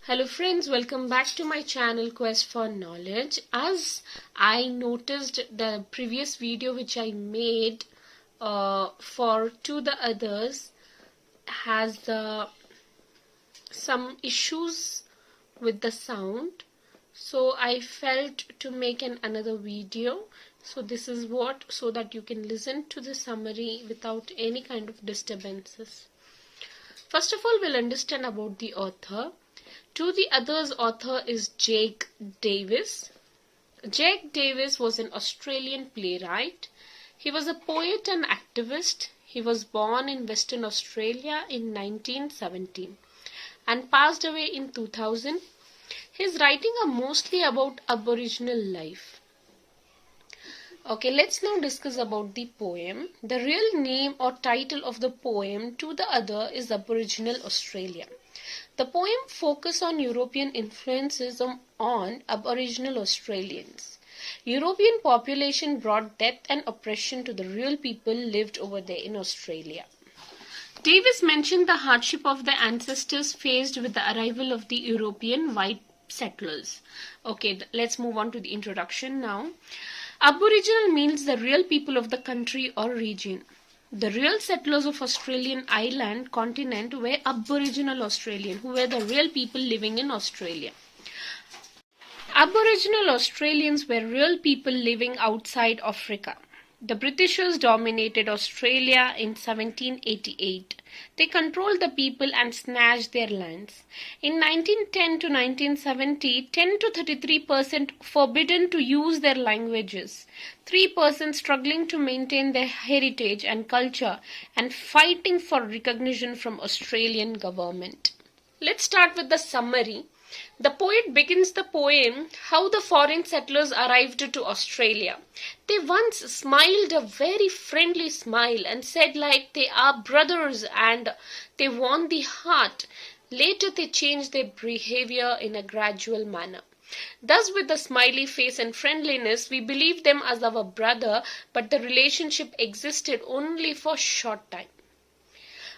Hello friends, welcome back to my channel Quest for Knowledge. As I noticed the previous video which I made for To the Others has some issues with the sound. So I felt to make another video. So this is so that you can listen to the summary without any kind of disturbances. First of all, we'll understand about the author. To the Others author is Jake Davis. Jake Davis was an Australian playwright. He was a poet and activist. He was born in Western Australia in 1917 and passed away in 2000. His writings are mostly about Aboriginal life. Okay, let's now discuss about the poem. The real name or title of the poem To the Other is Aboriginal Australia. The poem focuses on European influences on Aboriginal Australians. European population brought death and oppression to the real people lived over there in Australia. Davis mentioned the hardship of the ancestors faced with the arrival of the European white settlers. Okay, let's move on to the introduction now. Aboriginal means the real people of the country or region. The real settlers of Australian island continent were Aboriginal Australian, who were the real people living in Australia. Aboriginal Australians were real people living outside Africa. The Britishers dominated Australia in 1788. They controlled the people and snatched their lands. In 1910 to 1970, 10 to 33% forbidden to use their languages, 3% struggling to maintain their heritage and culture and fighting for recognition from Australian government. Let's start with the summary. The poet begins the poem how the foreign settlers arrived to Australia. They once smiled a very friendly smile and said like they are brothers and they won the heart. Later they changed their behavior in a gradual manner. Thus with the smiley face and friendliness we believe them as our brother, but the relationship existed only for a short time.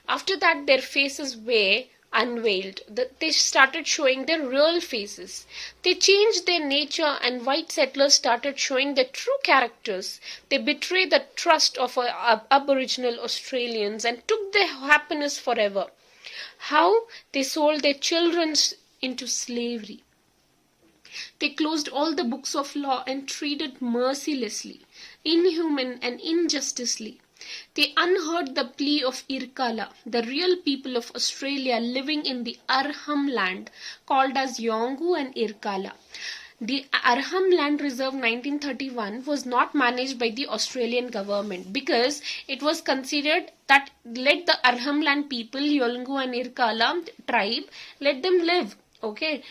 After that their faces were unveiled. They started showing their real faces. They changed their nature and white settlers started showing their true characters. They betrayed the trust of Aboriginal Australians and took their happiness forever. How? They sold their children into slavery. They closed all the books of law and treated mercilessly, inhuman and injustly. They unheard the plea of Irkala, the real people of Australia living in the Arham land, called as Yolngu and Irkala. The Arham Land Reserve 1931 was not managed by the Australian government because it was considered that let the Arham land people, Yolngu and Irkala tribe, let them live. Okay.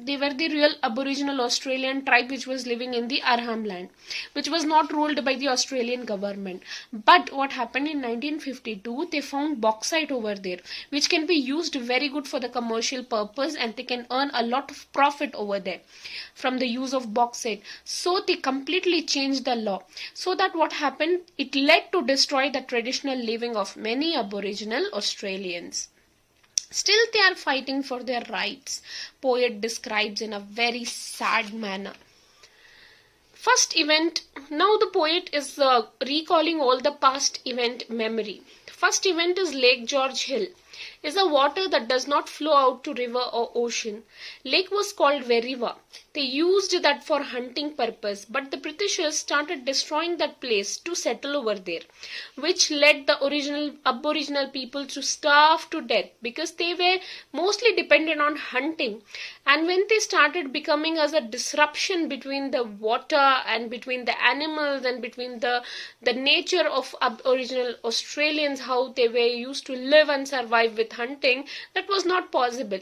They were the real Aboriginal Australian tribe which was living in the Arham land, which was not ruled by the Australian government. But what happened in 1952, they found bauxite over there, which can be used very good for the commercial purpose and they can earn a lot of profit over there from the use of bauxite. So they completely changed the law. So that what happened, it led to destroy the traditional living of many Aboriginal Australians. Still they are fighting for their rights, poet describes in a very sad manner. First event, now the poet is recalling all the past event memory. First event is Lake George Hill. Is a water that does not flow out to river or ocean. Lake was called Veriva. They used that for hunting purpose, but the Britishers started destroying that place to settle over there, which led the original Aboriginal people to starve to death because they were mostly dependent on hunting. And when they started becoming as a disruption between the water and between the animals and between the nature of Aboriginal Australians, how they were used to live and survive with hunting, that was not possible.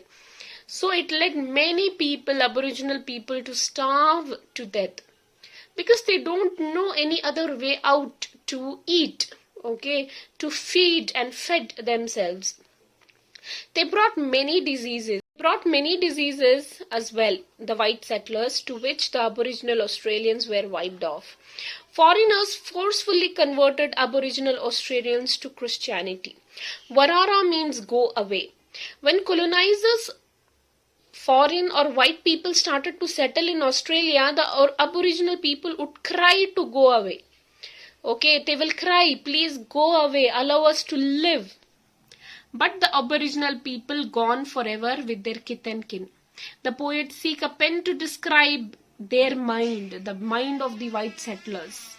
So it led many people, Aboriginal people, to starve to death because they don't know any other way out to eat, okay, to feed and fed themselves. They brought many diseases. As well, the white settlers, to which the Aboriginal Australians were wiped off. Foreigners forcefully converted Aboriginal Australians to Christianity. Warara means go away. When colonizers foreign or white people started to settle in Australia, the Aboriginal people would cry to go away. Okay, they will cry, please go away, allow us to live. But the Aboriginal people gone forever with their kith and kin. The poets seek a pen to describe their mind, the mind of the white settlers.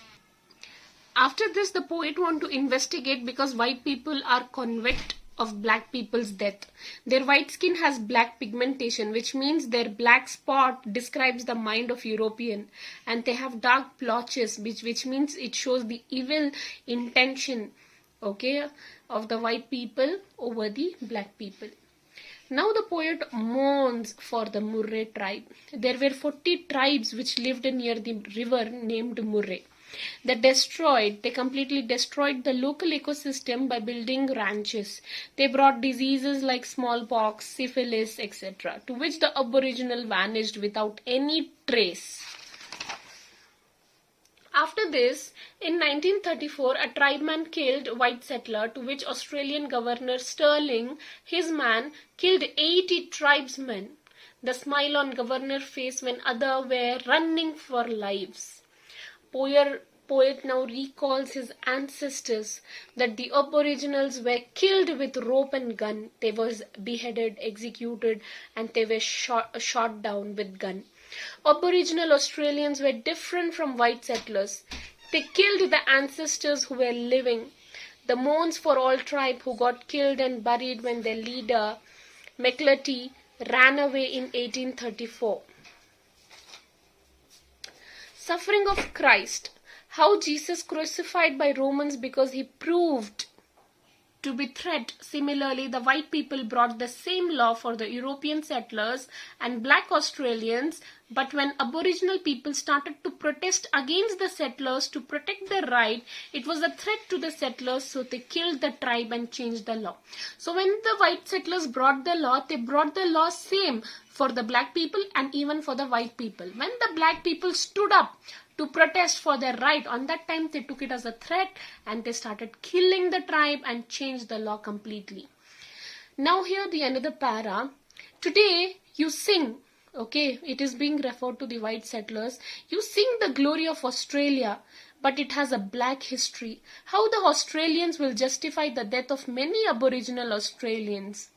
After this, the poet want to investigate because white people are convict of black people's death. Their white skin has black pigmentation, which means their black spot describes the mind of European, and they have dark blotches, which means it shows the evil intention, okay, of the white people over the black people. Now the poet mourns for the Murray tribe. There were 40 tribes which lived near the river named Murray. They completely destroyed the local ecosystem by building ranches. They brought diseases like smallpox, syphilis, etc., to which the Aboriginal vanished without any trace. After this, in 1934, a tribeman killed a white settler, to which Australian Governor Stirling, his man, killed 80 tribesmen. The smile on Governor's face when others were running for lives. Poet now recalls his ancestors, that the Aboriginals were killed with rope and gun. They were beheaded, executed, and they were shot down with gun. Aboriginal Australians were different from white settlers. They killed the ancestors who were living. The mourns for all tribe who got killed and buried when their leader, McLarty, ran away in 1834. Suffering of Christ. How Jesus crucified by Romans because he proved to be threat. Similarly, the white people brought the same law for the European settlers and black Australians, but when Aboriginal people started to protest against the settlers to protect their right, it was a threat to the settlers, so they killed the tribe and changed the law. So when the white settlers brought the law, they brought the law same for the black people and even for the white people. When the black people stood up to protest for their right, on that time they took it as a threat and they started killing the tribe and changed the law completely. Now here the another para. Today you sing, okay, it is being referred to the white settlers. You sing the glory of Australia, but it has a black history. How the Australians will justify the death of many Aboriginal Australians?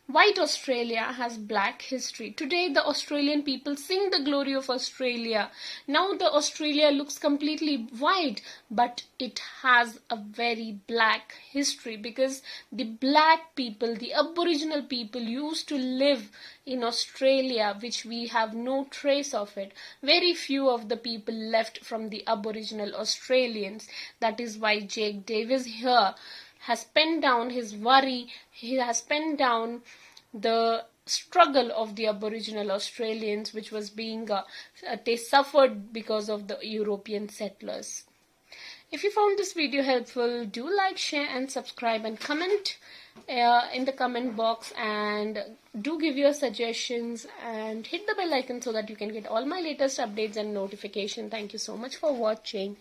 White Australia has black history. Today the Australian people sing the glory of Australia. Now the Australia looks completely white, but it has a very black history because the black people, the Aboriginal people used to live in Australia, which we have no trace of it. Very few of the people left from the Aboriginal Australians. That is why Jake Davis here has penned down his worry. He has penned down the struggle of the Aboriginal Australians, which was being they suffered because of the European settlers. If you found this video helpful, do like, share and subscribe and comment in the comment box, and do give your suggestions and hit the bell icon so that you can get all my latest updates and notification. Thank you so much for watching.